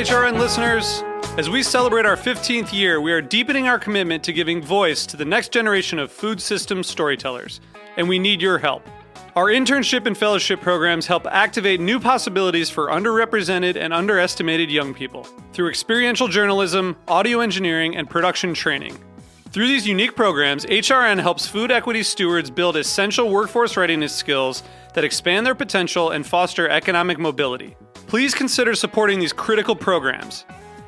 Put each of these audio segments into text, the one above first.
HRN listeners. As we celebrate our 15th year, we are deepening our commitment to giving voice to the next generation of food systems storytellers, and we need your help. Our internship and fellowship programs help activate new possibilities for underrepresented and underestimated young people through experiential journalism, audio engineering, and production training. Through these unique programs, HRN helps food equity stewards build essential workforce readiness skills that expand their potential and foster economic mobility. Please consider supporting these critical programs.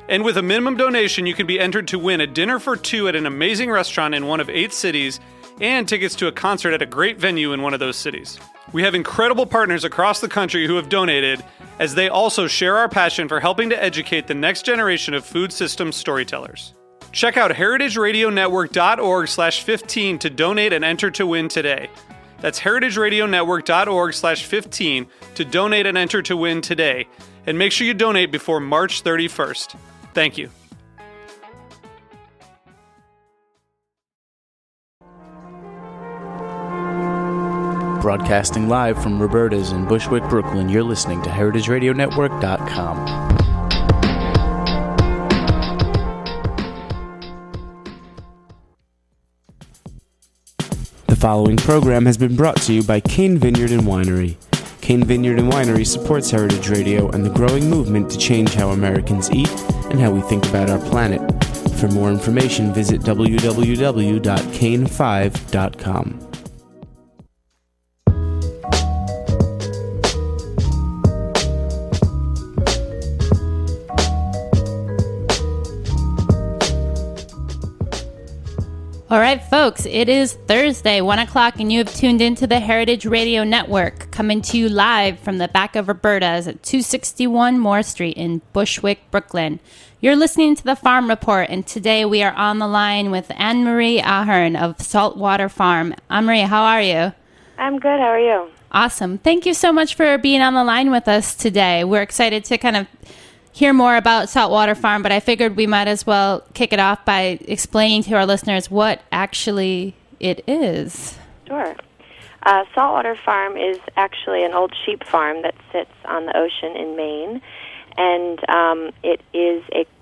And with a minimum donation, you can be entered to win a dinner for two at an amazing restaurant in one of 8 cities and tickets to a concert at a great venue in one of those cities. We have incredible partners across the country who have donated, as they also share our passion for helping to educate the next generation of food systems storytellers. Check out heritageradionetwork.org/15 to donate and enter to win today. That's heritageradionetwork.org/15 to donate and enter to win today. And make sure you donate before March 31st. Thank you. Broadcasting live from Roberta's in Bushwick, Brooklyn, you're listening to heritageradionetwork.com. The following program has been brought to you by Cain Vineyard and Winery. Cain Vineyard and Winery supports Heritage Radio and the growing movement to change how Americans eat and how we think about our planet. For more information, visit www.cain5.com. All right, folks, it is Thursday, 1 o'clock, and you have tuned into the Heritage Radio Network, coming to you live from the back of Roberta's at 261 Moore Street in Bushwick, Brooklyn. You're listening to the Farm Report, and today we are on the line with Anne-Marie Ahern of Saltwater Farm. Anne-Marie, how are you? I'm good. How are you? Awesome. Thank you so much for being on the line with us today. We're excited to kind of hear more about Saltwater Farm, but I figured we might as well kick it off by explaining to our listeners what actually it is. Sure. Saltwater Farm is actually an old sheep farm that sits on the ocean in Maine, and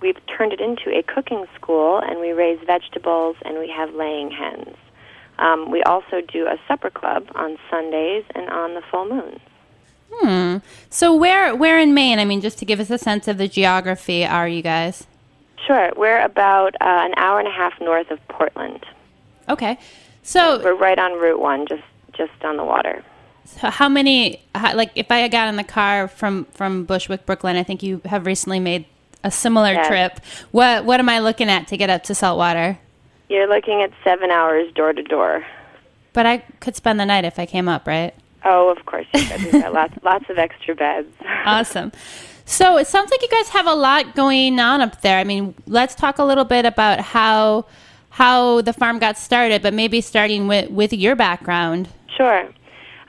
we've turned it into a cooking school, and we raise vegetables, and we have laying hens. We also do a supper club on Sundays and on the full moon. So where in Maine, I mean, just to give us a sense of the geography, are you guys? Sure. We're about an hour and a half north of Portland. Okay. So we're right on Route 1, just on the water. So if I got in the car from Bushwick, Brooklyn, I think you have recently made a similar trip. What am I looking at to get up to Saltwater? You're looking at 7 hours door to door. But I could spend the night if I came up, right? Oh, of course you could. We've got lots of extra beds. Awesome. So it sounds like you guys have a lot going on up there. I mean, let's talk a little bit about how the farm got started, but maybe starting with your background. Sure.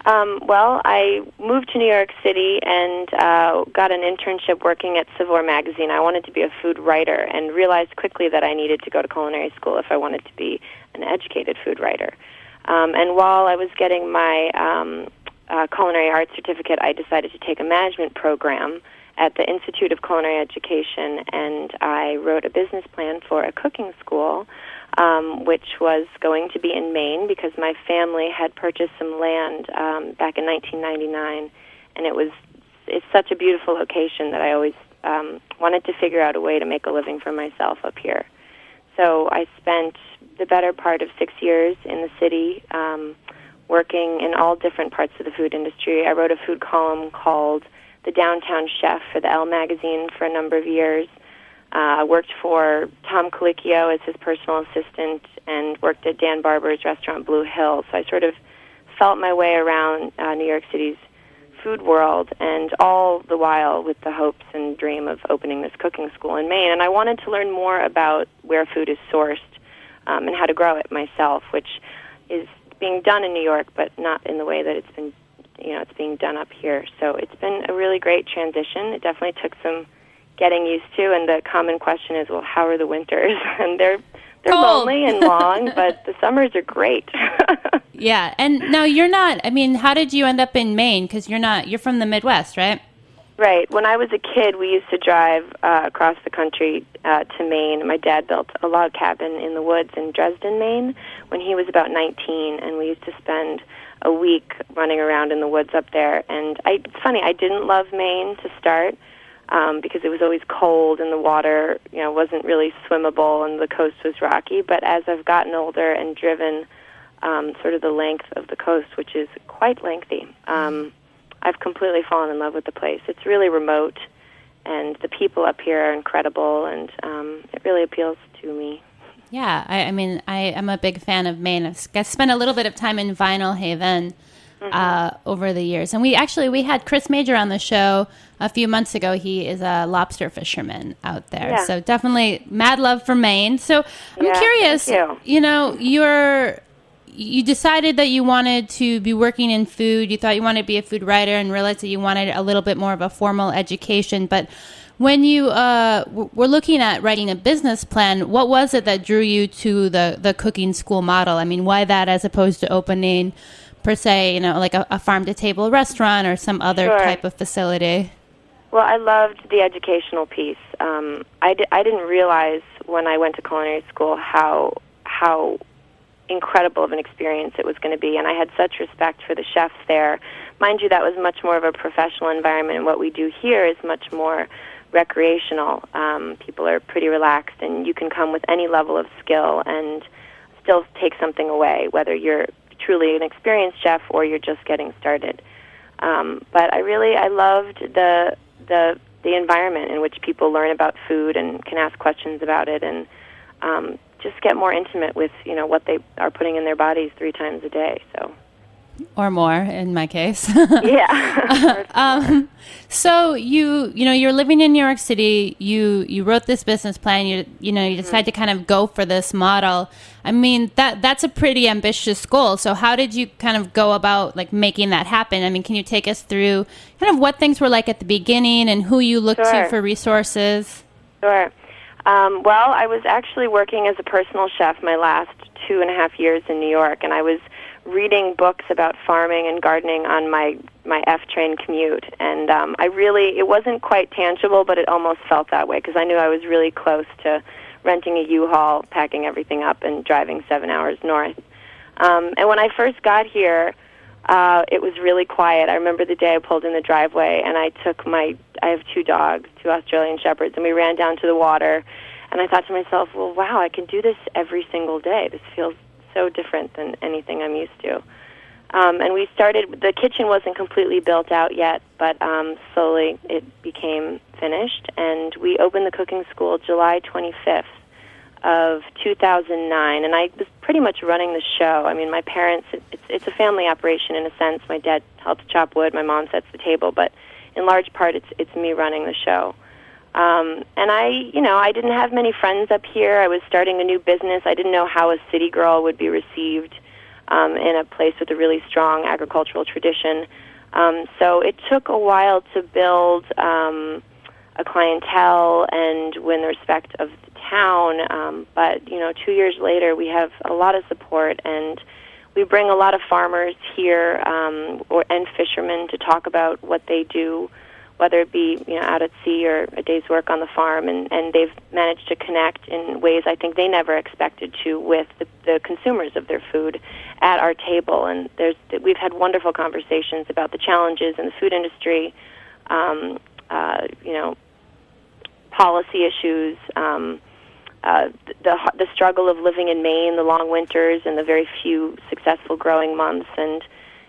Well, I moved to New York City and got an internship working at Savor magazine. I wanted to be a food writer and realized quickly that I needed to go to culinary school if I wanted to be an educated food writer. And while I was getting my culinary arts certificate, I decided to take a management program at the Institute of Culinary Education, and I wrote a business plan for a cooking school, which was going to be in Maine because my family had purchased some land back in 1999, and it's such a beautiful location that I always wanted to figure out a way to make a living for myself up here. So I spent the better part of 6 years in the city, working in all different parts of the food industry. I wrote a food column called The Downtown Chef for the Elle magazine for a number of years. I worked for Tom Colicchio as his personal assistant and worked at Dan Barber's restaurant Blue Hill. So I sort of felt my way around New York City's food world, and all the while with the hopes and dream of opening this cooking school in Maine. And I wanted to learn more about where food is sourced and how to grow it myself, which is being done in New York, but not in the way that it's being done up here. So it's been a really great transition. It definitely took some getting used to, and the common question is, well, how are the winters? And they're lonely and long, but the summers are great. Yeah, and now you're not, I mean, how did you end up in Maine? Because you're from the Midwest, right? Right. When I was a kid, we used to drive across the country to Maine. My dad built a log cabin in the woods in Dresden, Maine, when he was about 19, and we used to spend a week running around in the woods up there. And it's funny, I didn't love Maine to start because it was always cold and the water, wasn't really swimmable and the coast was rocky. But as I've gotten older and driven sort of the length of the coast, which is quite lengthy, I've completely fallen in love with the place. It's really remote, and the people up here are incredible, and it really appeals to me. Yeah, I mean, I am a big fan of Maine. I've spent a little bit of time in Vinyl Haven over the years. And we had Chris Major on the show a few months ago. He is a lobster fisherman out there. Yeah. So definitely mad love for Maine. So I'm curious, thank you. You decided that you wanted to be working in food. You thought you wanted to be a food writer and realized that you wanted a little bit more of a formal education. But when you were looking at writing a business plan, what was it that drew you to the cooking school model? I mean, why that as opposed to opening, per se, like a farm-to-table restaurant or some other type of facility? Well, I loved the educational piece. I didn't realize when I went to culinary school how incredible of an experience it was going to be, and I had such respect for the chefs there. Mind you, that was much more of a professional environment, and what we do here is much more recreational. People are pretty relaxed, and you can come with any level of skill and still take something away, whether you're truly an experienced chef or you're just getting started. But I loved the environment in which people learn about food and can ask questions about it, and just get more intimate with what they are putting in their bodies 3 times a day. Or more in my case. Yeah. So you're living in New York City. You wrote this business plan. You decided to kind of go for this model. I mean, that's a pretty ambitious goal. So how did you kind of go about making that happen? I mean, can you take us through kind of what things were like at the beginning and who you looked to for resources? Sure. Well, I was actually working as a personal chef my last 2.5 years in New York, and I was reading books about farming and gardening on my F-train commute. And it wasn't quite tangible, but it almost felt that way because I knew I was really close to renting a U-Haul, packing everything up, and driving 7 hours north. And when I first got here, it was really quiet. I remember the day I pulled in the driveway, and I have 2 dogs, 2 Australian Shepherds, and we ran down to the water, and I thought to myself, well, wow, I can do this every single day. This feels so different than anything I'm used to. And we started, the kitchen wasn't completely built out yet, but slowly it became finished, and we opened the cooking school July 25th of 2009, and I was pretty much running the show. I mean, my parents, it's a family operation in a sense. My dad helps chop wood, my mom sets the table, but in large part it's me running the show. And I didn't have many friends up here. I was starting a new business. I didn't know how a city girl would be received in a place with a really strong agricultural tradition. So it took a while to build a clientele and win the respect of the town. But 2 years later, we have a lot of support, and we bring a lot of farmers here and fishermen to talk about what they do, whether it be out at sea or a day's work on the farm, and they've managed to connect in ways I think they never expected to with the consumers of their food at our table. And we've had wonderful conversations about the challenges in the food industry, policy issues, the struggle of living in Maine, the long winters, and the very few successful growing months, and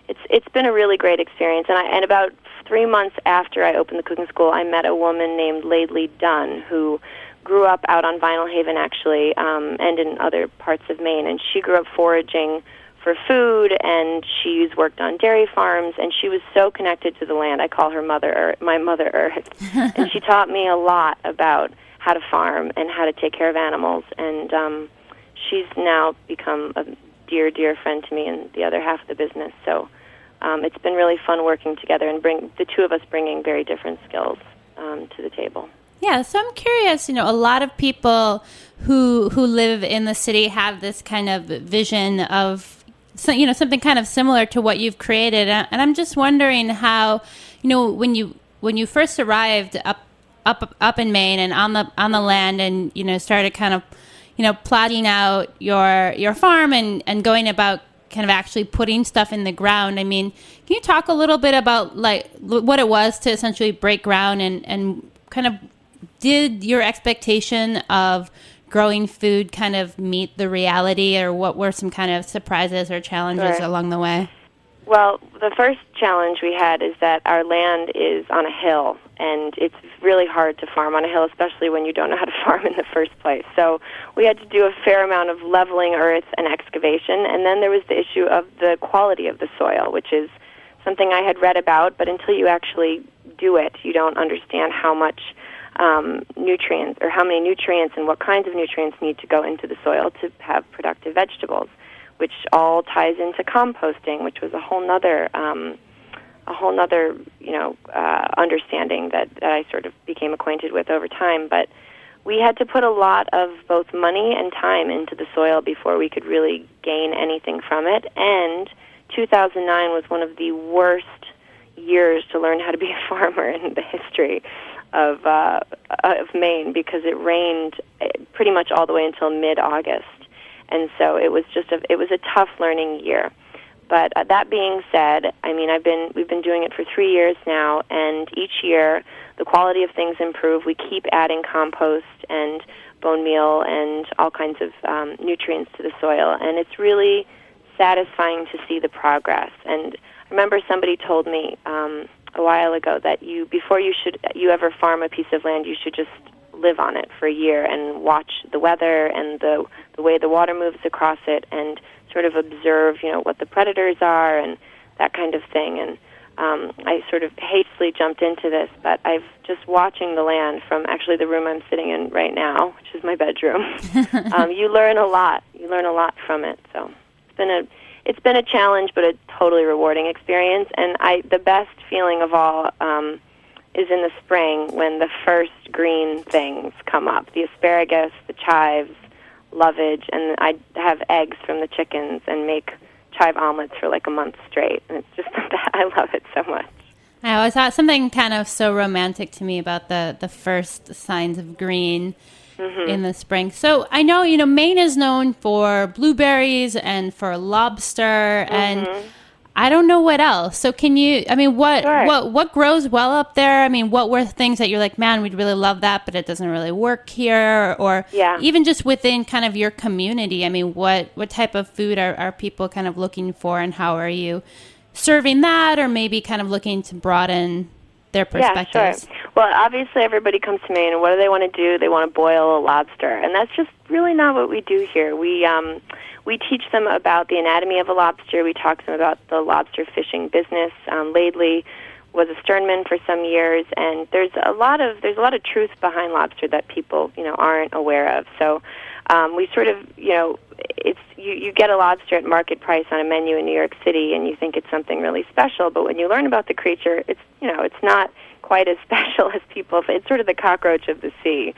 it's been a really great experience. And about 3 months after I opened the cooking school, I met a woman named Laidley Dunn who grew up out on Vinyl Haven, actually, and in other parts of Maine. And she grew up foraging for food, and she's worked on dairy farms, and she was so connected to the land. I call her my Mother Earth. And she taught me a lot about how to farm and how to take care of animals. And she's now become a dear, dear friend to me in the other half of the business. So it's been really fun working together and the two of us bringing very different skills to the table. Yeah, so I'm curious, a lot of people who live in the city have this kind of vision of, something kind of similar to what you've created. And I'm just wondering how, when when you first arrived up in Maine and on the land, and started kind of plotting out your farm and going about kind of actually putting stuff in the ground. I mean, can you talk a little bit about like what it was to essentially break ground and kind of did your expectation of growing food kind of meet the reality, or what were some kind of surprises or challenges along the way? Well, the first challenge we had is that our land is on a hill, and it's really hard to farm on a hill, especially when you don't know how to farm in the first place. So we had to do a fair amount of leveling earth and excavation, and then there was the issue of the quality of the soil, which is something I had read about, but until you actually do it, you don't understand how much nutrients, or how many nutrients and what kinds of nutrients need to go into the soil to have productive vegetables, which all ties into composting, which was a whole nother understanding that I sort of became acquainted with over time. But we had to put a lot of both money and time into the soil before we could really gain anything from it. And 2009 was one of the worst years to learn how to be a farmer in the history of Maine, because it rained pretty much all the way until mid-August. And so it was a tough learning year. But that being said, I mean, we've been doing it for 3 years now, and each year the quality of things improve. We keep adding compost and bone meal and all kinds of nutrients to the soil, and it's really satisfying to see the progress. And I remember somebody told me a while ago that before you ever farm a piece of land, you should just live on it for a year and watch the weather and the way the water moves across it, and sort of observe, what the predators are and that kind of thing. And I sort of hastily jumped into this, but I've just watching the land from actually the room I'm sitting in right now, which is my bedroom. You learn a lot. You learn a lot from it. So it's been a challenge, but a totally rewarding experience. And the best feeling of all is in the spring when the first green things come up: the asparagus, the chives, lovage, and I have eggs from the chickens and make chive omelets for like a month straight. And it's just I love it so much. I always thought something kind of so romantic to me about the first signs of green in the spring. So I know, Maine is known for blueberries and for lobster and I don't know what else. So can you, what grows well up there? I mean, what were things that you're like, man, we'd really love that, but it doesn't really work here? Or even just within kind of your community, I mean, what type of food are people kind of looking for, and how are you serving that, or maybe kind of looking to broaden their perspectives? Yeah, sure. Well, obviously everybody comes to Maine, and what do they want to do? They want to boil a lobster, and that's just really not what we do here. We teach them about the anatomy of a lobster. We talk to them about the lobster fishing business. Laidley was a sternman for some years, and there's a lot of truth behind lobster that people aren't aware of. So we sort of it's you get a lobster at market price on a menu in New York City, and you think it's something really special. But when you learn about the creature, it's it's not quite as special as people. It's sort of the cockroach of the sea.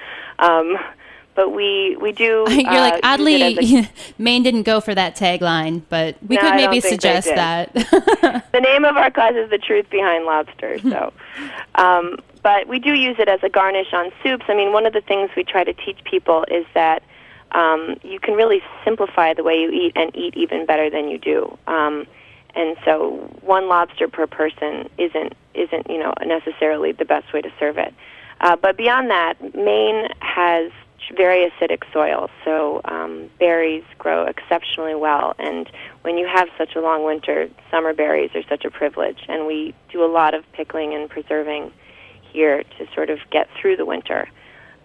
But we do. You're like, oddly, Maine didn't go for that tagline, but we could maybe suggest that. The name of our class is The Truth Behind Lobster. So, but we do use it as a garnish on soups. I mean, one of the things we try to teach people is that you can really simplify the way you eat and eat even better than you do. And so, one lobster per person isn't necessarily the best way to serve it. But beyond that, Maine has very acidic soil, so berries grow exceptionally well. And when you have such a long winter, summer berries are such a privilege. And we do a lot of pickling and preserving here to sort of get through the winter.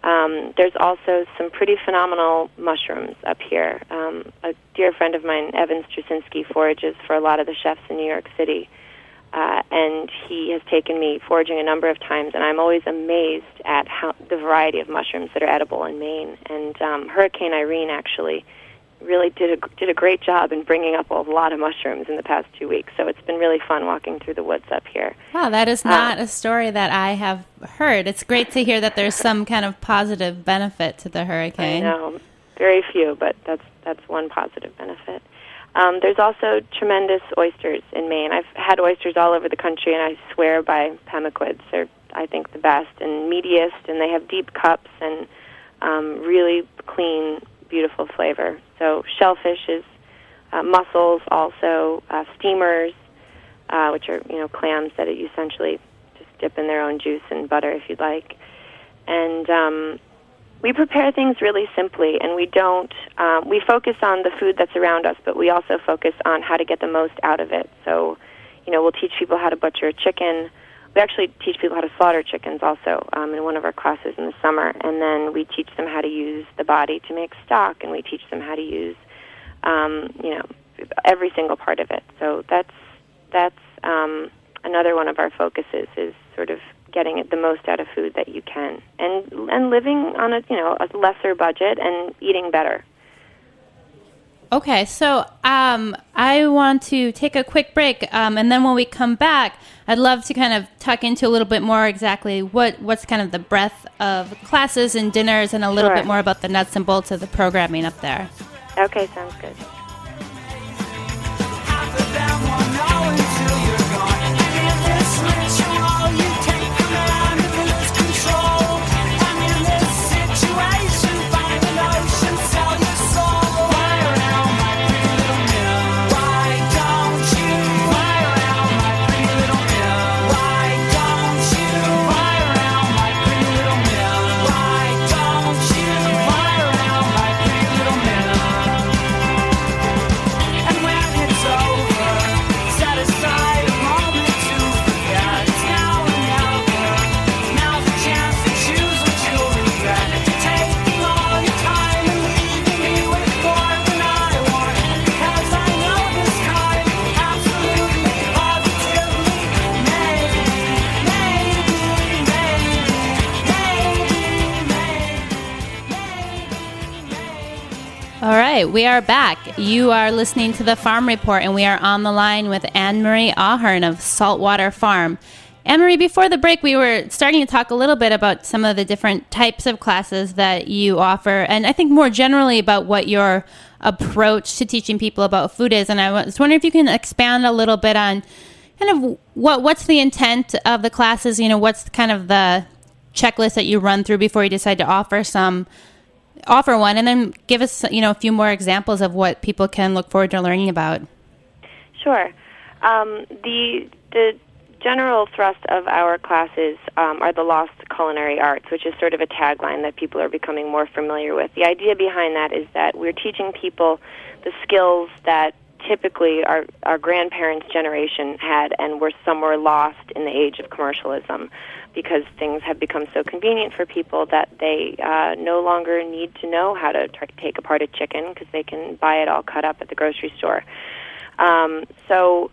There's also some pretty phenomenal mushrooms up here. A dear friend of mine, Evan Straczynski, forages for a lot of the chefs in New York City. And he has taken me foraging a number of times, and I'm always amazed at the variety of mushrooms that are edible in Maine. And Hurricane Irene actually really did a great job in bringing up a lot of mushrooms in the past 2 weeks. So it's been really fun walking through the woods up here. Wow, that is not a story that I have heard. It's great to hear that there's some kind of positive benefit to the hurricane. I know, very few, but that's one positive benefit. There's also tremendous oysters in Maine. I've had oysters all over the country, and I swear by Pemaquids. They're I think, the best and meatiest, and they have deep cups and really clean, beautiful flavor. So shellfish is mussels, also steamers, which are clams that you essentially just dip in their own juice and butter if you'd like. And we prepare things really simply, and we don't. We focus on the food that's around us, but we also focus on how to get the most out of it. So, we'll teach people how to butcher a chicken. We actually teach people how to slaughter chickens also in one of our classes in the summer, and then we teach them how to use the body to make stock, and we teach them how to use, every single part of it. So that's another one of our focuses is sort of getting the most out of food that you can, and living on a lesser budget and eating better. Okay, so I want to take a quick break, and then when we come back, I'd love to kind of tuck into a little bit more exactly what's kind of the breadth of classes and dinners, and a little bit more about the nuts and bolts of the programming up there. Okay, sounds good. All right, we are back. You are listening to the Farm Report, and we are on the line with Anne-Marie Ahern of Saltwater Farm. Anne-Marie, before the break, we were starting to talk a little bit about some of the different types of classes that you offer, and I think more generally about what your approach to teaching people about food is. And I was wondering if you can expand a little bit on kind of what's the intent of the classes, what's kind of the checklist that you run through before you decide to offer one, and then give us, a few more examples of what people can look forward to learning about. Sure. The general thrust of our classes are the lost culinary arts, which is sort of a tagline that people are becoming more familiar with. The idea behind that is that we're teaching people the skills that typically our grandparents' generation had and were somewhere lost in the age of commercialism, because things have become so convenient for people that they no longer need to know how to take apart a chicken because they can buy it all cut up at the grocery store. So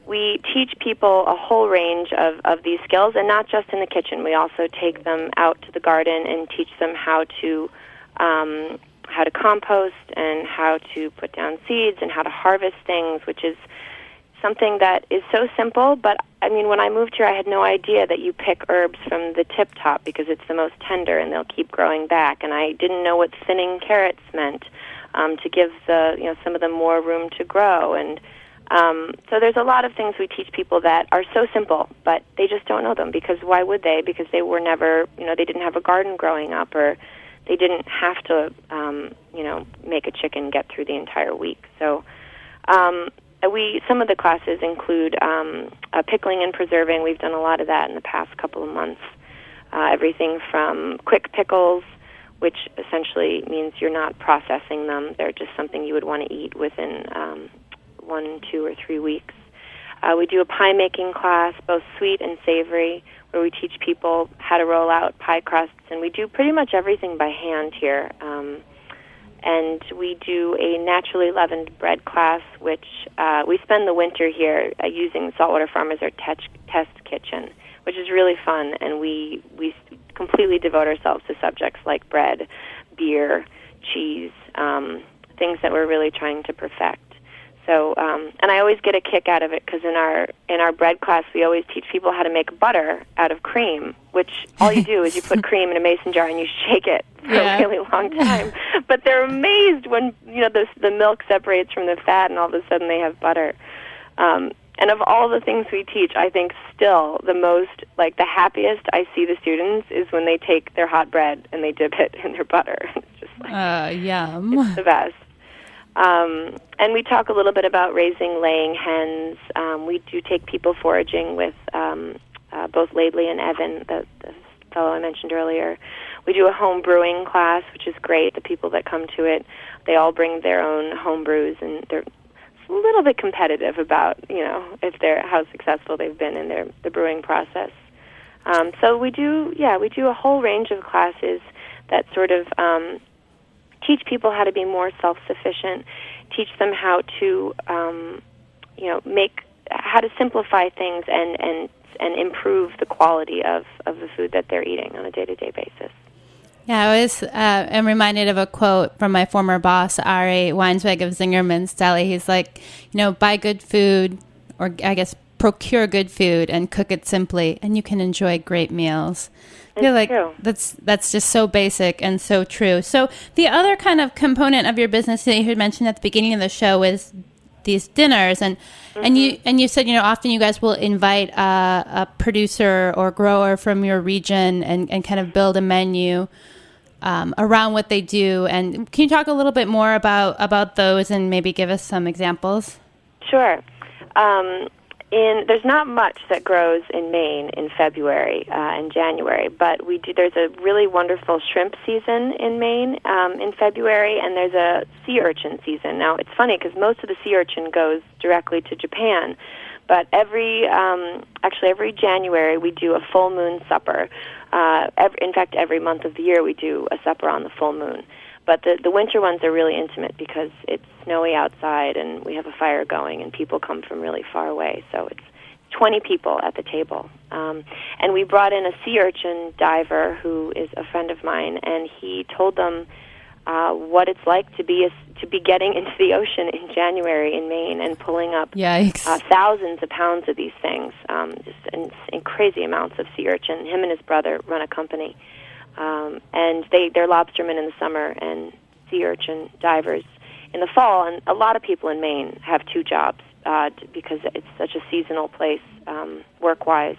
we teach people a whole range of these skills, and not just in the kitchen. We also take them out to the garden and teach them how to compost and how to put down seeds and how to harvest things, which is something that is so simple, but when I moved here, I had no idea that you pick herbs from the tip top because it's the most tender and they'll keep growing back. And I didn't know what thinning carrots meant to give some of them more room to grow. And so there's a lot of things we teach people that are so simple, but they just don't know them, because why would they? Because they were never, they didn't have a garden growing up, or they didn't have to, make a chicken get through the entire week. So some of the classes include pickling and preserving. We've done a lot of that in the past couple of months. Everything from quick pickles, which essentially means you're not processing them. They're just something you would want to eat within 1, 2, or 3 weeks. We do a pie-making class, both sweet and savory, where we teach people how to roll out pie crusts. And we do pretty much everything by hand here. And we do a naturally leavened bread class, which we spend the winter here using Saltwater Farm as our test kitchen, which is really fun. And we completely devote ourselves to subjects like bread, beer, cheese, things that we're really trying to perfect. So, and I always get a kick out of it, because in our bread class, we always teach people how to make butter out of cream, which all you do is you put cream in a mason jar and you shake it for a really long time. But they're amazed when the milk separates from the fat and all of a sudden they have butter. And of all the things we teach, I think still the most, like the happiest I see the students is when they take their hot bread and they dip it in their butter. It's just like, yum. it's the best. And we talk a little bit about raising laying hens. We do take people foraging with both Laidley and Evan, the fellow I mentioned earlier. We do a home brewing class, which is great. The people that come to it, they all bring their own home brews, and they're a little bit competitive about, how successful they've been in the brewing process. So we do a whole range of classes that sort of teach people how to be more self-sufficient, teach them how to, how to simplify things and improve the quality of the food that they're eating on a day-to-day basis. Yeah, I always am reminded of a quote from my former boss, Ari Weinsweg of Zingerman's Deli. He's like, buy good food, or I guess procure good food and cook it simply, and you can enjoy great meals. I feel like that's just so basic and so true. So the other kind of component of your business that you had mentioned at the beginning of the show is these dinners, and you said often you guys will invite a producer or grower from your region and kind of build a menu around what they do. And can you talk a little bit more about those and maybe give us some examples? Sure. There's not much that grows in Maine in February and January, but there's a really wonderful shrimp season in Maine in February, and there's a sea urchin season. Now, it's funny because most of the sea urchin goes directly to Japan, but every January we do a full moon supper. In fact, every month of the year we do a supper on the full moon. But the winter ones are really intimate because it's snowy outside and we have a fire going and people come from really far away. So it's 20 people at the table. And we brought in a sea urchin diver who is a friend of mine, and he told them what it's like to be getting into the ocean in January in Maine and pulling up thousands of pounds of these things, just in crazy amounts of sea urchin. Him and his brother run a company. And they're lobstermen in the summer and sea urchin divers in the fall. And a lot of people in Maine have two jobs because it's such a seasonal place work-wise.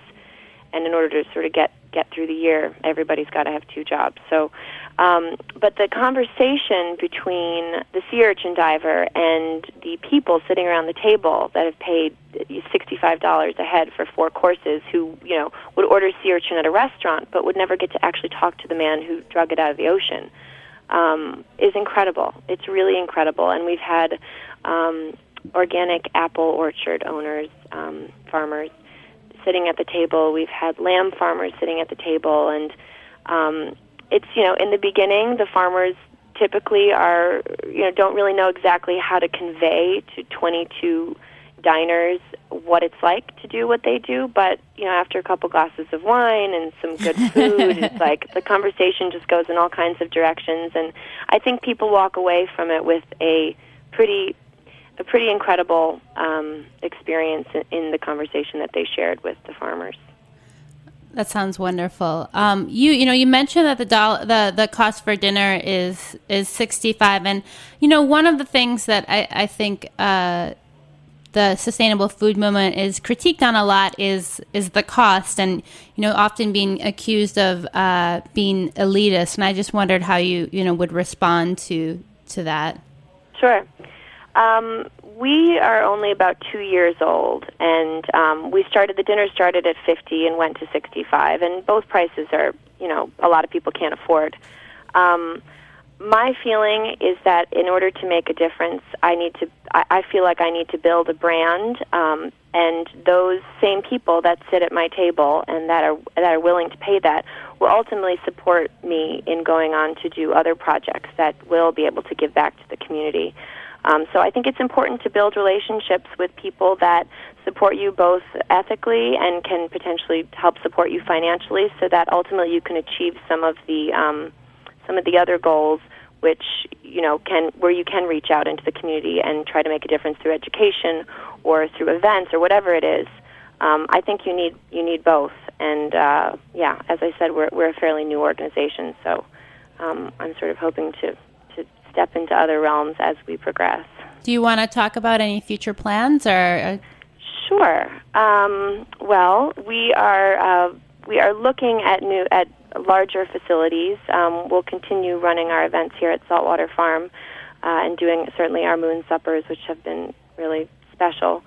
And in order to sort of get through the year, everybody's got to have two jobs. So, but the conversation between the sea urchin diver and the people sitting around the table that have paid $65 a head for 4 courses, who would order sea urchin at a restaurant but would never get to actually talk to the man who drug it out of the ocean, is incredible. It's really incredible. And we've had organic apple orchard owners, farmers, sitting at the table. We've had lamb farmers sitting at the table, and it's in the beginning the farmers typically are don't really know exactly how to convey to 22 diners what it's like to do what they do, but after a couple glasses of wine and some good food, it's like the conversation just goes in all kinds of directions, and I think people walk away from it with a pretty incredible experience in the conversation that they shared with the farmers. That sounds wonderful. You mentioned that the cost for dinner is $65, and one of the things that I think the sustainable food movement is critiqued on a lot is the cost, and often being accused of being elitist. And I just wondered how you would respond to that. Sure. We are only about 2 years old, and the dinner started at $50 and went to $65, and both prices are, a lot of people can't afford. My feeling is that in order to make a difference, I feel like I need to build a brand, and those same people that sit at my table and that are willing to pay that will ultimately support me in going on to do other projects that will be able to give back to the community. So I think it's important to build relationships with people that support you both ethically and can potentially help support you financially, so that ultimately you can achieve some of the other goals, which where you can reach out into the community and try to make a difference through education or through events or whatever it is. I think you need both. And as I said, we're a fairly new organization, so I'm sort of hoping to step into other realms as we progress. Do you want to talk about any future plans or? Sure. Well, we are looking at larger facilities. We'll continue running our events here at Saltwater Farm and doing certainly our moon suppers, which have been really special.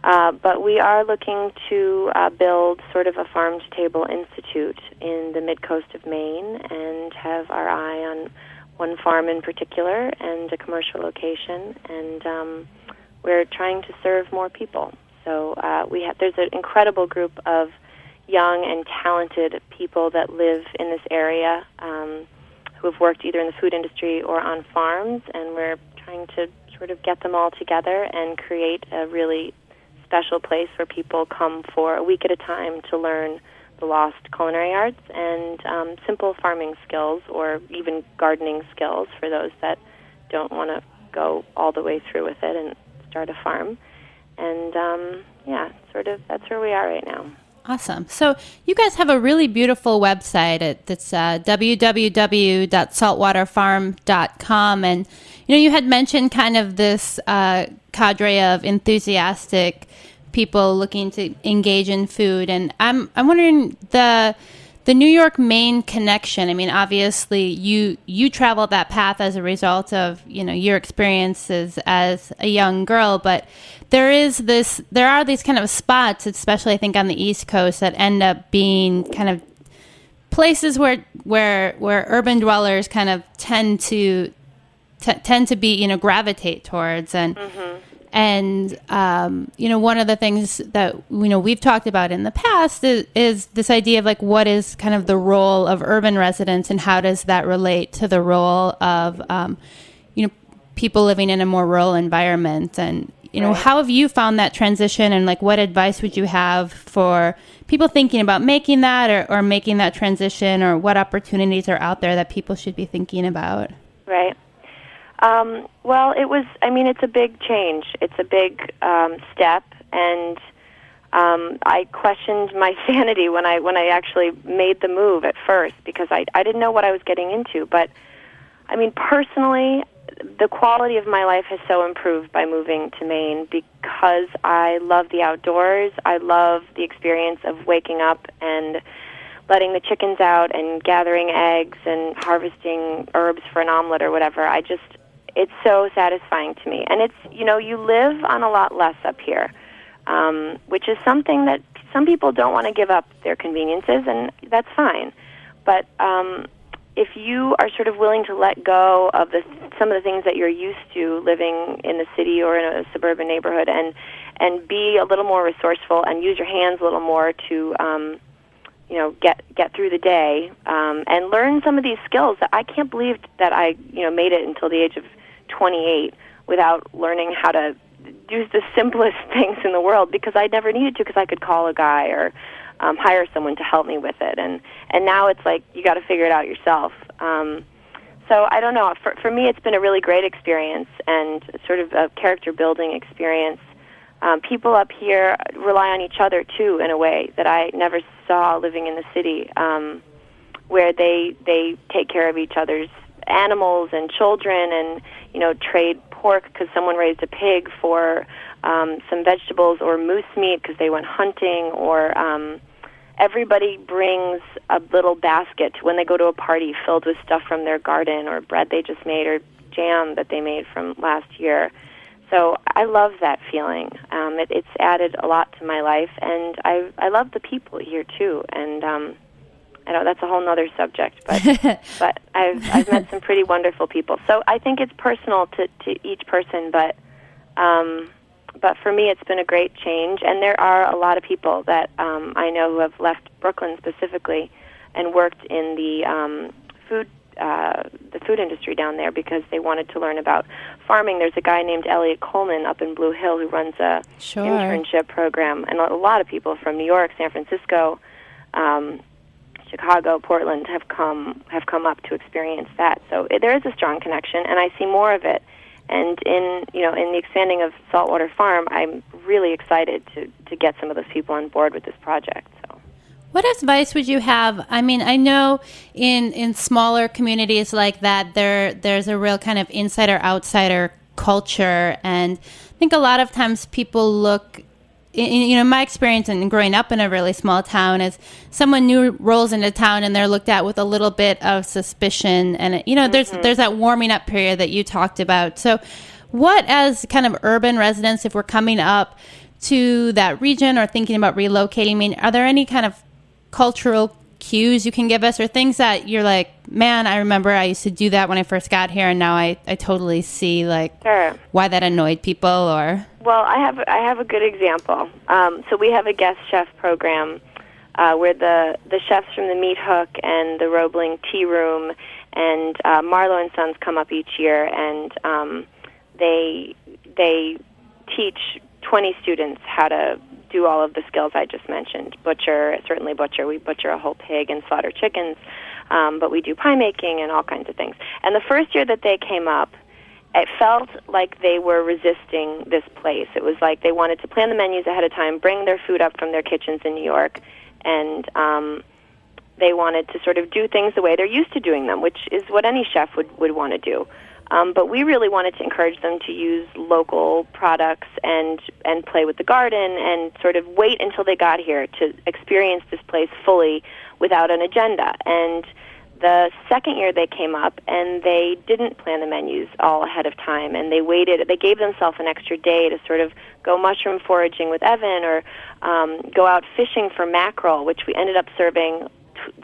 But we are looking to build sort of a farm-to-table institute in the mid-coast of Maine and have our eye on one farm in particular and a commercial location. And we're trying to serve more people. So there's an incredible group of young and talented people that live in this area who have worked either in the food industry or on farms, and we're trying to sort of get them all together and create a really special place where people come for a week at a time to learn the lost culinary arts and simple farming skills or even gardening skills for those that don't want to go all the way through with it and start a farm. And sort of that's where we are right now. Awesome. So you guys have a really beautiful website. That's www.saltwaterfarm.com. And, you had mentioned kind of this cadre of enthusiastic people looking to engage in food. And I'm wondering the New York, Maine connection. I mean, obviously you traveled that path as a result of, your experiences as a young girl, but there are these kind of spots, especially I think on the East Coast, that end up being kind of places where urban dwellers kind of tend to be, gravitate towards. And And, one of the things that, we've talked about in the past is this idea of like, what is kind of the role of urban residents and how does that relate to the role of, people living in a more rural environment? And, Right. how have you found that transition, and like, what advice would you have for people thinking about making that or making that transition, or what opportunities are out there that people should be thinking about? Right. Well, it's a big change. It's a big step, and I questioned my sanity when I actually made the move at first, because I didn't know what I was getting into. But, personally, the quality of my life has so improved by moving to Maine because I love the outdoors. I love the experience of waking up and letting the chickens out and gathering eggs and harvesting herbs for an omelet or whatever. It's so satisfying to me. And it's, you live on a lot less up here, which is something that some people don't want to give up their conveniences, and that's fine. But if you are sort of willing to let go of some of the things that you're used to living in the city or in a suburban neighborhood, and be a little more resourceful and use your hands a little more to get through the day, and learn some of these skills that I can't believe that I made it until the age of 28 without learning how to do the simplest things in the world, because I never needed to, because I could call a guy or hire someone to help me with it, and now it's like you got to figure it out yourself. So I don't know. For me, it's been a really great experience and sort of a character building experience. People up here rely on each other too, in a way that I never saw living in the city, where they take care of each other's animals and children, and trade pork because someone raised a pig for some vegetables, or moose meat because they went hunting, or everybody brings a little basket when they go to a party filled with stuff from their garden, or bread they just made, or jam that they made from last year. So I love that feeling. It's added a lot to my life, and I love the people here too. And I know that's a whole other subject, but I've met some pretty wonderful people. So I think it's personal to each person, but for me, it's been a great change. And there are a lot of people that I know who have left Brooklyn specifically and worked in the food industry down there because they wanted to learn about farming. There's a guy named Elliot Coleman up in Blue Hill who runs a internship program, and a lot of people from New York, San Francisco, Chicago, Portland have come up to experience that. So there is a strong connection, and I see more of it. And in the expanding of Saltwater Farm, I'm really excited to get some of those people on board with this project. So, what advice would you have? I mean, I know in smaller communities like that, there's a real kind of insider-outsider culture, and I think a lot of times people look my experience in growing up in a really small town is someone new rolls into town and they're looked at with a little bit of suspicion. And, there's that warming up period that you talked about. So what, as kind of urban residents, if we're coming up to that region or thinking about relocating, are there any kind of cultural cues you can give us, or things that you're like, man, I remember I used to do that when I first got here, and now I totally see Sure. why that annoyed people? Or Well, I have a good example. So we have a guest chef program where the chefs from the Meat Hook and the Roebling Tea Room and Marlowe and Sons come up each year, and they teach 20 students how to do all of the skills I just mentioned. Certainly butcher. We butcher a whole pig and slaughter chickens, but we do pie making and all kinds of things. And the first year that they came up, it felt like they were resisting this place. It was like they wanted to plan the menus ahead of time, bring their food up from their kitchens in New York, and they wanted to sort of do things the way they're used to doing them, which is what any chef would want to do. But we really wanted to encourage them to use local products and play with the garden and sort of wait until they got here to experience this place fully without an agenda. And the second year they came up, and they didn't plan the menus all ahead of time, and they waited. They gave themselves an extra day to sort of go mushroom foraging with Evan, or go out fishing for mackerel, which we ended up serving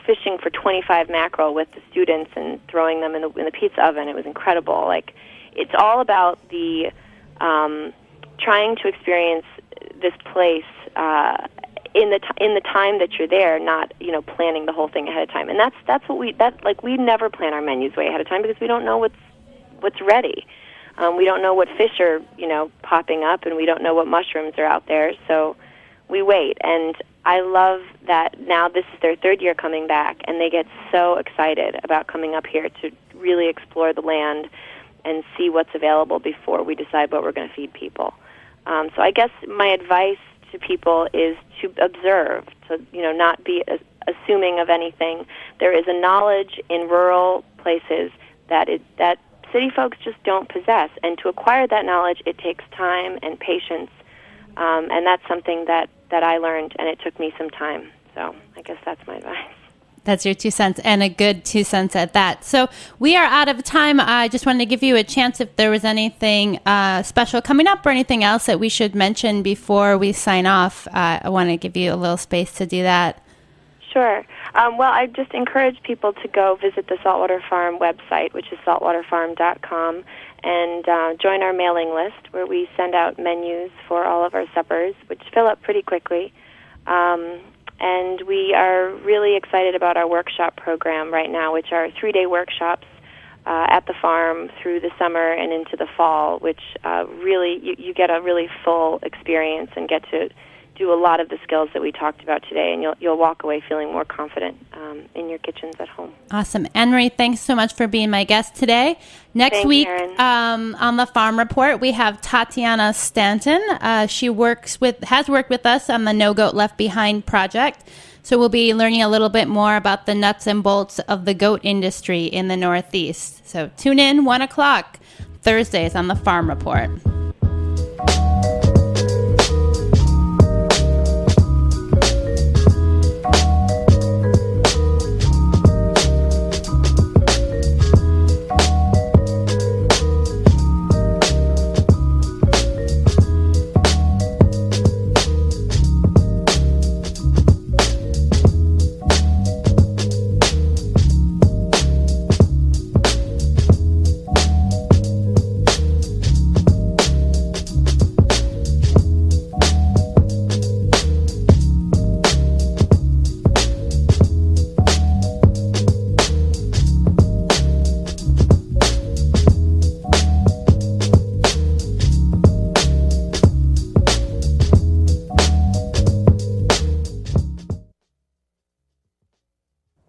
fishing for 25 mackerel with the students and throwing them in the pizza oven. It was incredible. Like, it's all about the trying to experience this place in the time that you're there, not planning the whole thing ahead of time. And that's what we never plan our menus way ahead of time because we don't know what's ready. We don't know what fish are popping up, and we don't know what mushrooms are out there. So we wait. And I love that now this is their third year coming back, and they get so excited about coming up here to really explore the land and see what's available before we decide what we're going to feed people. So I guess my advice to people is to observe, to not be assuming of anything. There is a knowledge in rural places that city folks just don't possess, and to acquire that knowledge, it takes time and patience, and that's something that I learned, and it took me some time. So I guess that's my advice. That's your 2 cents, and a good 2 cents at that. So we are out of time. I just wanted to give you a chance if there was anything special coming up or anything else that we should mention before we sign off. I want to give you a little space to do that. Sure. Well, I just encourage people to go visit the Saltwater Farm website, which is saltwaterfarm.com, and join our mailing list where we send out menus for all of our suppers, which fill up pretty quickly. And we are really excited about our workshop program right now, which are 3-day workshops at the farm through the summer and into the fall, which really you get a really full experience and get to do a lot of the skills that we talked about today, and you'll walk away feeling more confident in your kitchens at home. Awesome. Anne-Marie, thanks so much for being my guest today. Next week on the Farm Report, we have Tatiana Stanton. She has worked with us on the No Goat Left Behind project. So we'll be learning a little bit more about the nuts and bolts of the goat industry in the Northeast. So tune in 1 o'clock Thursdays on the Farm Report.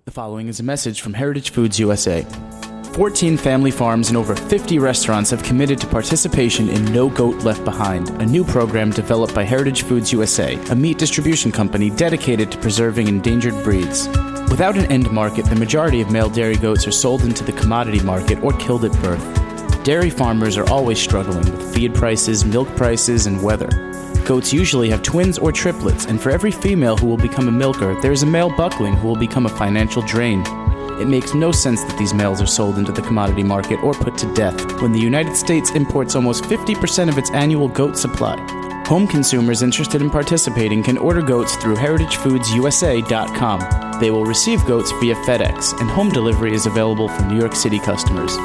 The following is a message from Heritage Foods USA. 14 family farms and over 50 restaurants have committed to participation in No Goat Left Behind, a new program developed by Heritage Foods USA, a meat distribution company dedicated to preserving endangered breeds. Without an end market, the majority of male dairy goats are sold into the commodity market or killed at birth. Dairy farmers are always struggling with feed prices, milk prices, and weather. Goats usually have twins or triplets, and for every female who will become a milker, there is a male buckling who will become a financial drain. It makes no sense that these males are sold into the commodity market or put to death when the United States imports almost 50% of its annual goat supply. Home consumers interested in participating can order goats through heritagefoodsusa.com. They will receive goats via FedEx, and home delivery is available for New York City customers.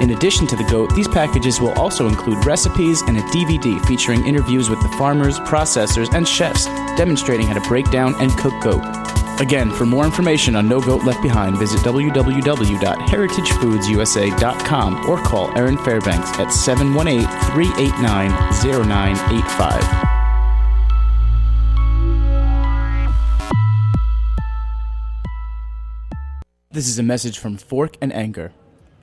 In addition to the goat, these packages will also include recipes and a DVD featuring interviews with the farmers, processors, and chefs demonstrating how to break down and cook goat. Again, for more information on No Goat Left Behind, visit www.heritagefoodsusa.com or call Erin Fairbanks at 718-389-0985. This is a message from Fork and Anchor.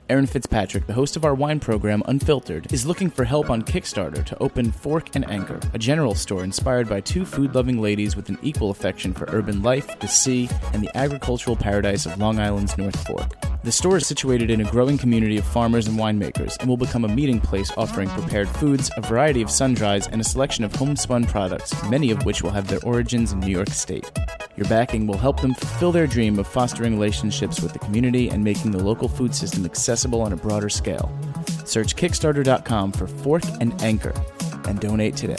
Erin Fitzpatrick, the host of our wine program Unfiltered, is looking for help on Kickstarter to open Fork and Anchor, a general store inspired by two food-loving ladies with an equal affection for urban life, the sea, and the agricultural paradise of Long Island's North Fork. The store is situated in a growing community of farmers and winemakers and will become a meeting place offering prepared foods, a variety of sun-dries, and a selection of homespun products, many of which will have their origins in New York State. Your backing will help them fulfill their dream of fostering relationships with the community and making the local food system accessible on a broader scale. Search Kickstarter.com for Fork and Anchor and donate today.